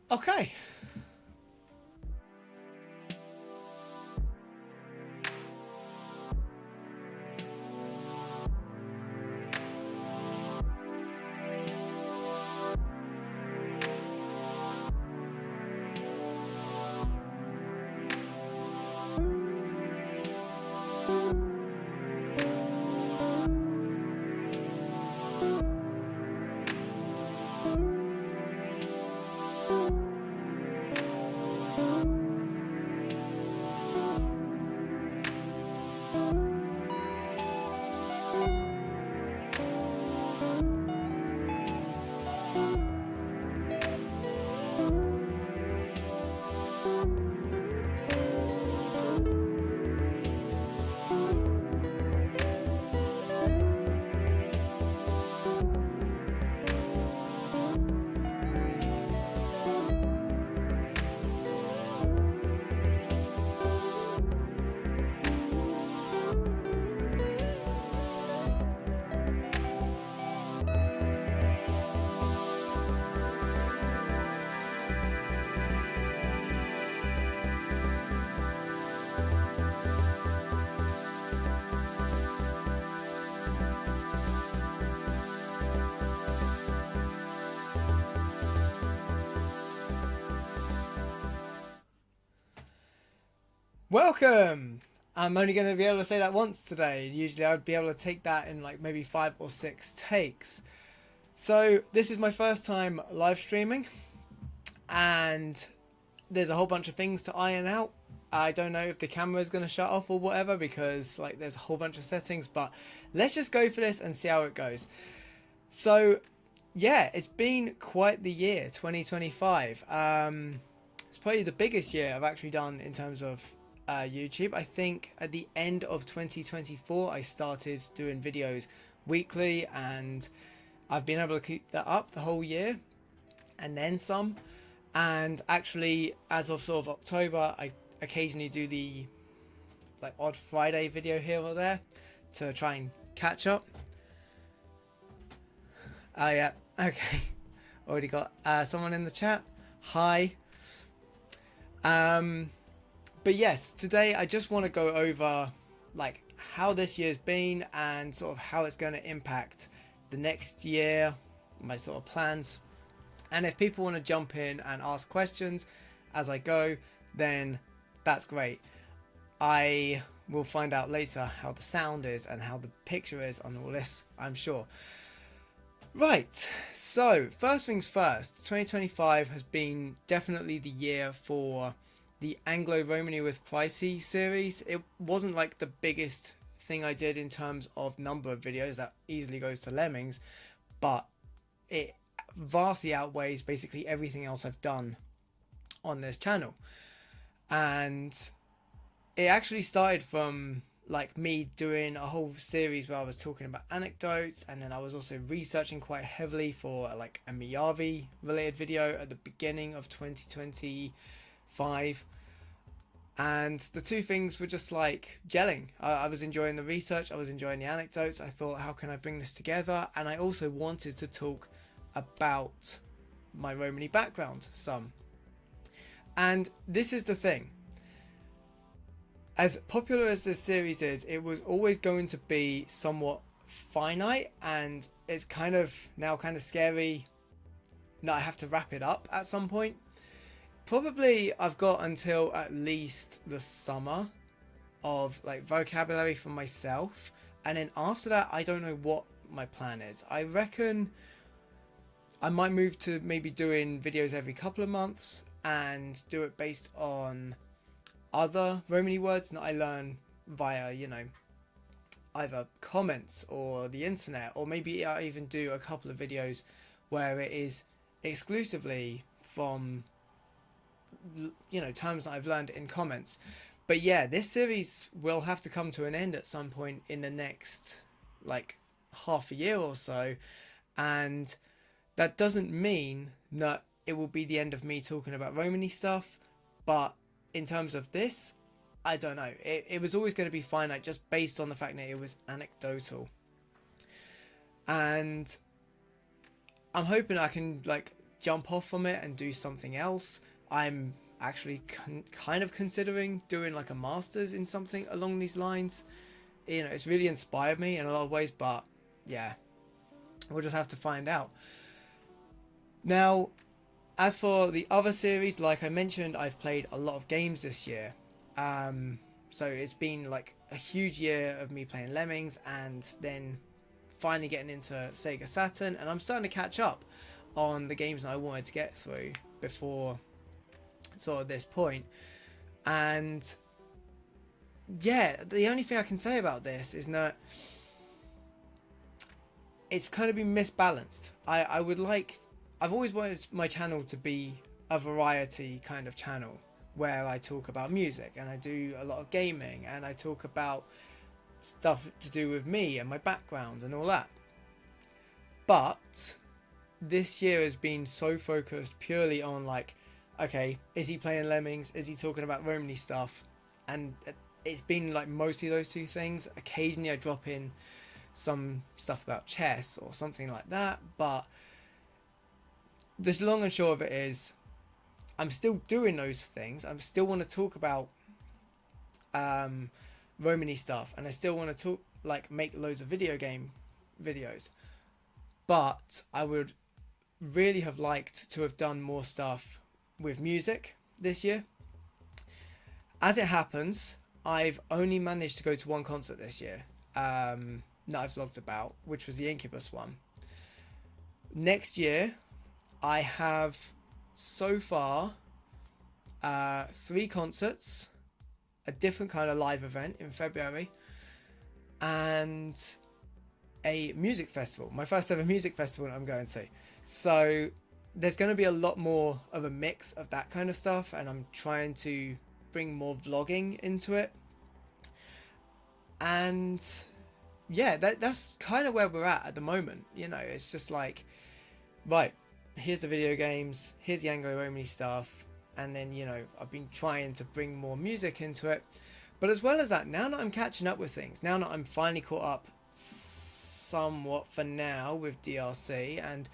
Okay. Welcome! I'm only going to be able to say that once today. Usually I'd be able to take that in like maybe 5 or 6 takes. So this is my first time live streaming, and there's a whole bunch of things to iron out. I don't know if the camera is going to shut off or whatever, because like there's a whole bunch of settings, but let's just go for this and see how it goes. So yeah, it's been quite the year, 2025. It's probably the biggest year I've actually done in terms of YouTube. I think at the end of 2024 I started doing videos weekly, and I've been able to keep that up the whole year and then some. And actually, as of sort of October, I occasionally do the like odd Friday video here or there to try and catch up. Oh yeah, okay. Already got someone in the chat. Hi. But yes, today I just want to go over like how this year's been and sort of how it's going to impact the next year, my sort of plans. And if people want to jump in and ask questions as I go, then that's great. I will find out later how the sound is and how the picture is on all this, I'm sure. Right, so first things first, 2025 has been definitely the year for the Anglo-Romany with Pricey series. It wasn't like the biggest thing I did in terms of number of videos, that easily goes to Lemmings, but it vastly outweighs basically everything else I've done on this channel. And it actually started from like me doing a whole series where I was talking about anecdotes, and then I was also researching quite heavily for like a Miyavi related video at the beginning of 2025, and the two things were just like gelling. I was enjoying the research, I was enjoying the anecdotes. I thought, how can I bring this together? And I also wanted to talk about my Romany background some. And this is the thing, as popular as this series is, it was always going to be somewhat finite, and it's kind of now kind of scary that I have to wrap it up at some point. Probably I've got until at least the summer of like vocabulary for myself, and then after that I don't know what my plan is. I reckon I might move to maybe doing videos every couple of months and do it based on other Romany words that I learn via, you know, either comments or the internet, or maybe I even do a couple of videos where it is exclusively from, you know, terms that I've learned in comments. But yeah, this series will have to come to an end at some point in the next like half a year or so, and that doesn't mean that it will be the end of me talking about Romany stuff, but in terms of this, I don't know. It was always going to be finite just based on the fact that it was anecdotal. And I'm hoping I can like jump off from it and do something else. I'm actually kind of considering doing like a master's in something along these lines. You know, it's really inspired me in a lot of ways, but yeah, we'll just have to find out. Now, as for the other series, like I mentioned, I've played a lot of games this year. So it's been like a huge year of me playing Lemmings and then finally getting into Sega Saturn, and I'm starting to catch up on the games that I wanted to get through before sort of this point. And yeah, the only thing I can say about this is that it's kind of been misbalanced. I've always wanted my channel to be a variety kind of channel where I talk about music and I do a lot of gaming and I talk about stuff to do with me and my background and all that. But this year has been so focused purely on like, okay, is he playing Lemmings? Is he talking about Romany stuff? And it's been like mostly those two things. Occasionally I drop in some stuff about chess or something like that, but the long and short of it is I'm still doing those things. I still want to talk about Romany stuff, and I still want to talk, like, make loads of video game videos, but I would really have liked to have done more stuff with music this year. As it happens, I've only managed to go to one concert this year that I've vlogged about, which was the Incubus one. Next year I have so far 3 concerts, a different kind of live event in February, and a music festival, my first ever music festival that I'm going to. So there's going to be a lot more of a mix of that kind of stuff, and I'm trying to bring more vlogging into it. And yeah, that's kind of where we're at the moment. You know, it's just like, right, here's the video games, here's the Anglo-Romany stuff, and then, you know, I've been trying to bring more music into it. But as well as that, now that I'm catching up with things, now that I'm finally caught up somewhat for now with DRC, and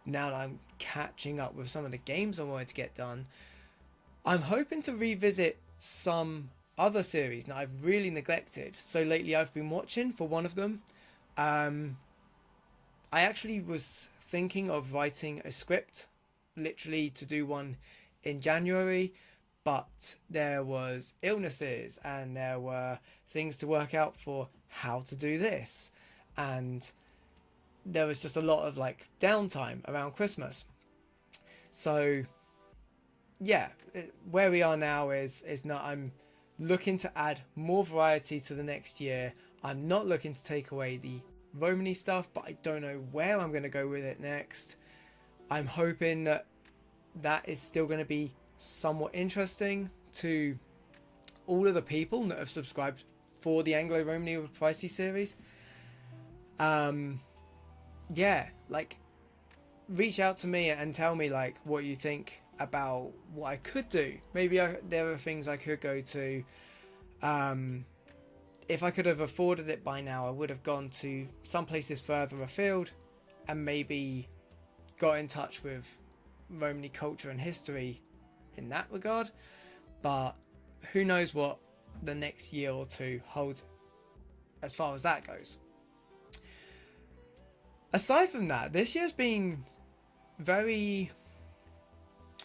now that I'm catching up with some of the games I wanted to get done, I'm hoping to revisit some other series that I've really neglected. So lately I've been watching, for one of them, I actually was thinking of writing a script, literally to do one in January, but there was illnesses and there were things to work out for how to do this, and there was just a lot of like downtime around Christmas. So yeah, where we are now is not, I'm looking to add more variety to the next year. I'm not looking to take away the Romany stuff, but I don't know where I'm going to go with it next. I'm hoping that that is still going to be somewhat interesting to all of the people that have subscribed for the Anglo-Romany with Pricey series. Yeah, like, reach out to me and tell me like what you think about what I could do. Maybe there are things I could go to. If I could have afforded it by now, I would have gone to some places further afield and maybe got in touch with Romany culture and history in that regard. But who knows what the next year or two holds as far as that goes. Aside from that, this year's been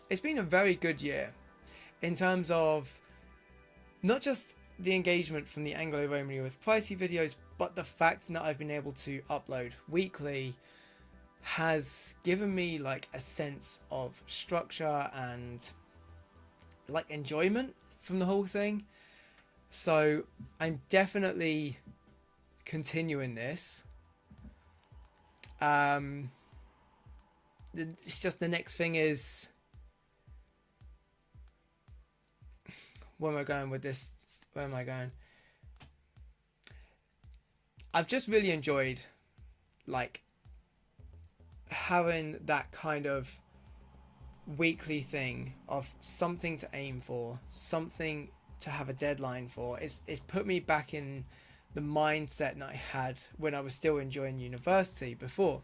it's been a very good year in terms of not just the engagement from the Anglo-Romany with Pricey videos, but the fact that I've been able to upload weekly has given me like a sense of structure and like enjoyment from the whole thing. So I'm definitely continuing this. It's just the next thing is, where am I going with this? Where am I going? I've just really enjoyed like having that kind of weekly thing of something to aim for, something to have a deadline for. It's put me back in the mindset that I had when I was still enjoying university before.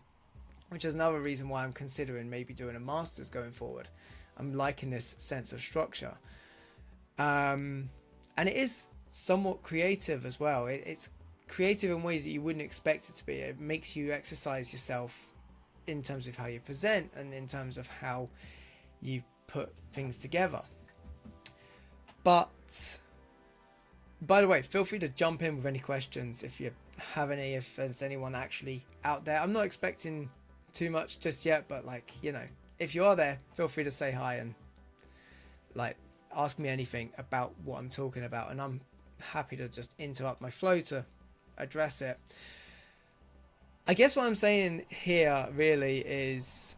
which is another reason why I'm considering maybe doing a master's going forward. I'm liking this sense of structure. And it is somewhat creative as well. It's creative in ways that you wouldn't expect it to be. It makes you exercise yourself in terms of how you present and in terms of how you put things together. But by the way, feel free to jump in with any questions if you have any, if there's anyone actually out there. I'm not expecting too much just yet, but like, you know, if you are there, feel free to say hi and like ask me anything about what I'm talking about, and I'm happy to just interrupt my flow to address it. I guess what I'm saying here really is,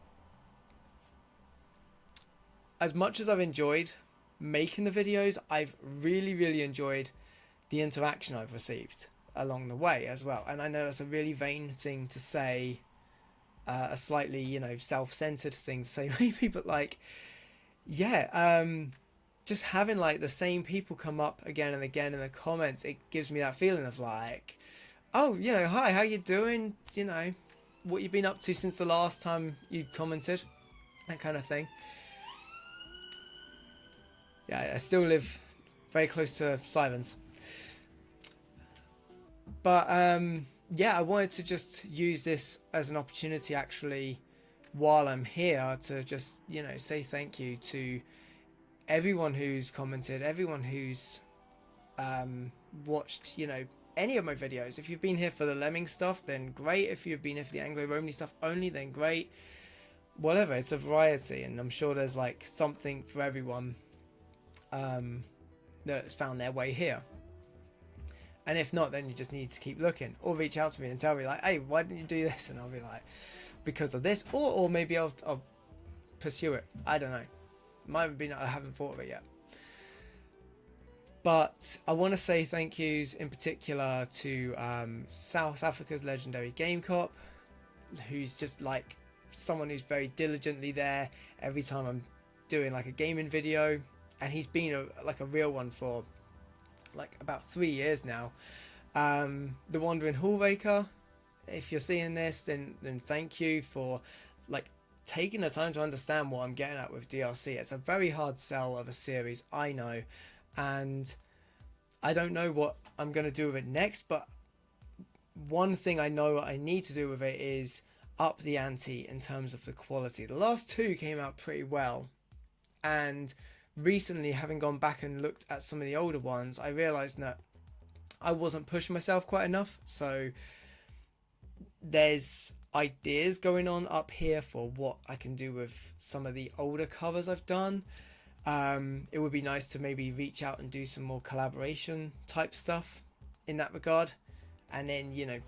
as much as I've enjoyed making the videos, I've really enjoyed the interaction I've received along the way as well. And I know that's a really vain thing to say, a slightly, you know, self-centered thing to say maybe, but like, yeah, just having like the same people come up again and again in the comments, it gives me that feeling of like, oh, you know, hi, how you doing? You know, what you've been up to since the last time you commented, that kind of thing. Yeah, I still live very close to Sirens. But yeah, I wanted to just use this as an opportunity actually while I'm here to just, you know, say thank you to everyone who's commented, everyone who's watched, you know, any of my videos. If you've been here for the Lemming stuff, then great. If you've been here for the Anglo-Romany stuff only, then great. Whatever, it's a variety, and I'm sure there's like something for everyone that's found their way here. And if not, then you just need to keep looking, or reach out to me and tell me like, hey, why didn't you do this? And I'll be like, because of this, or maybe I'll pursue it. I don't know. Might be I haven't thought of it yet. But I want to say thank yous in particular to South Africa's legendary Game Cop, who's just like someone who's very diligently there every time I'm doing like a gaming video, and he's been like a real one for like about 3 years now. The Wandering Hallraker, if you're seeing this, then thank you for like taking the time to understand what I'm getting at with DRC. It's a very hard sell of a series, I know, and I don't know what I'm going to do with it next, but one thing I know I need to do with it is up the ante in terms of the quality. The last two came out pretty well, and recently, having gone back and looked at some of the older ones, I realized that I wasn't pushing myself quite enough. So there's ideas going on up here for what I can do with some of the older covers I've done. It would be nice to maybe reach out and do some more collaboration type stuff in that regard, and then, you know,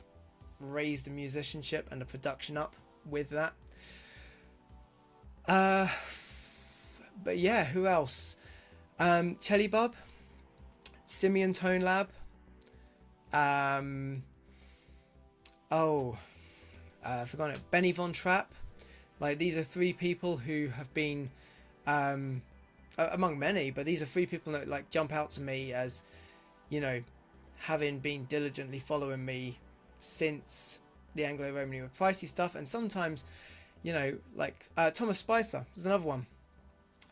raise the musicianship and the production up with that. But yeah, who else? Chelly Simian Tone Lab. I've forgotten it. Benny Von Trapp. Like, these are three people who have been, among many, but these are three people that like jump out to me as, you know, having been diligently following me since the Anglo-Romany with pricey stuff. And sometimes, you know, like Thomas Spicer is another one.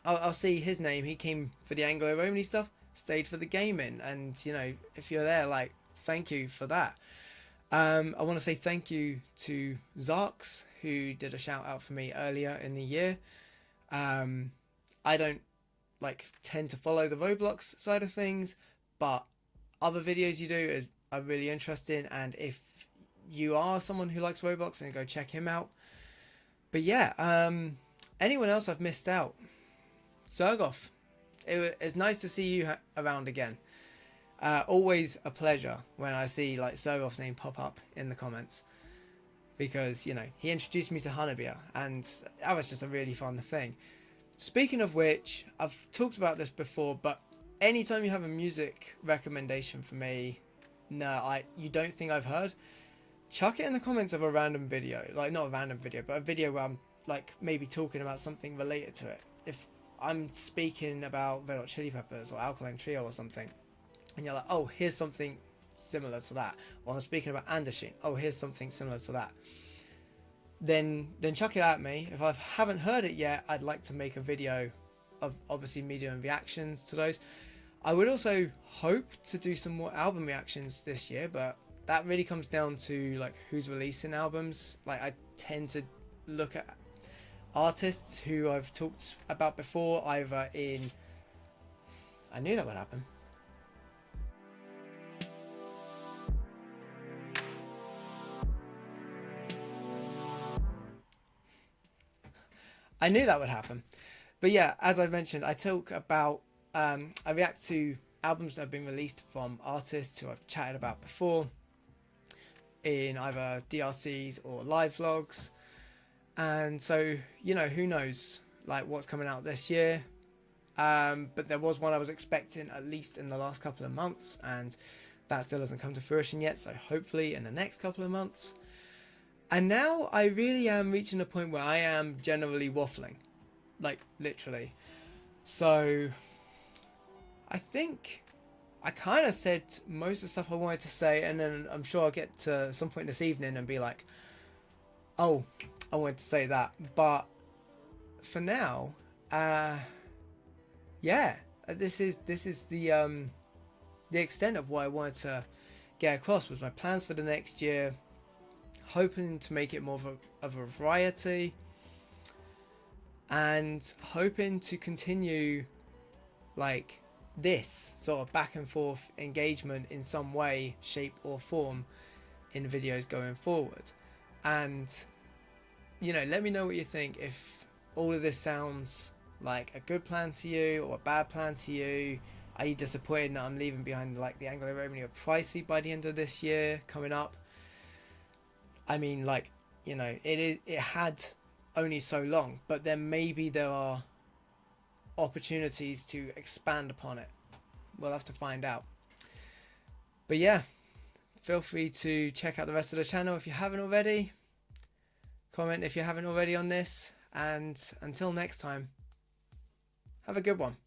I'll see his name. He came for the Anglo-Romany stuff, stayed for the gaming, and you know, if you're there, like, thank you for that. I want to say thank you to Zarks, who did a shout out for me earlier in the year. I don't like tend to follow the Roblox side of things, but other videos you do are really interesting, and if you are someone who likes Roblox, then go check him out. But yeah, anyone else I've missed out? Sergoff, it's nice to see you around again. Always a pleasure when I see like Sergoff's name pop up in the comments, because, you know, he introduced me to Hanabiya, and that was just a really fun thing. Speaking of which, I've talked about this before, but anytime you have a music recommendation for me, you don't think I've heard, chuck it in the comments of a random video. Like, not a random video, but a video where I'm like maybe talking about something related to it. If I'm speaking about Red Hot Chili Peppers or Alkaline Trio or something, and you're like, oh, here's something similar to that. Or I'm speaking about Andershin, oh, here's something similar to that. then chuck it at me. If I haven't heard it yet, I'd like to make a video of obviously me doing reactions to those. I would also hope to do some more album reactions this year, but that really comes down to like who's releasing albums. Like I tend to look at artists who I've talked about before, either in... I knew that would happen. I knew that would happen. But yeah, as I mentioned, I talk about, I react to albums that have been released from artists who I've chatted about before in either DRCs or live vlogs. And so, you know, who knows like what's coming out this year. But there was one I was expecting at least in the last couple of months, and that still hasn't come to fruition yet. So hopefully in the next couple of months. And now I really am reaching a point where I am generally waffling, like literally. So I think I kind of said most of the stuff I wanted to say, and then I'm sure I'll get to some point this evening and be like, oh, I wanted to say that. But for now, yeah, this is the extent of what I wanted to get across, was my plans for the next year. Hoping to make it more of a variety, and hoping to continue like this sort of back and forth engagement in some way, shape or form in videos going forward. And you know, let me know what you think, if all of this sounds like a good plan to you or a bad plan to you. Are you disappointed that I'm leaving behind like the Anglo-Romeo Pricey by the end of this year coming up? I mean, like, you know, it had only so long, but then maybe there are opportunities to expand upon it. We'll have to find out. But yeah, feel free to check out the rest of the channel if you haven't already. Comment if you haven't already on this. And until next time, have a good one.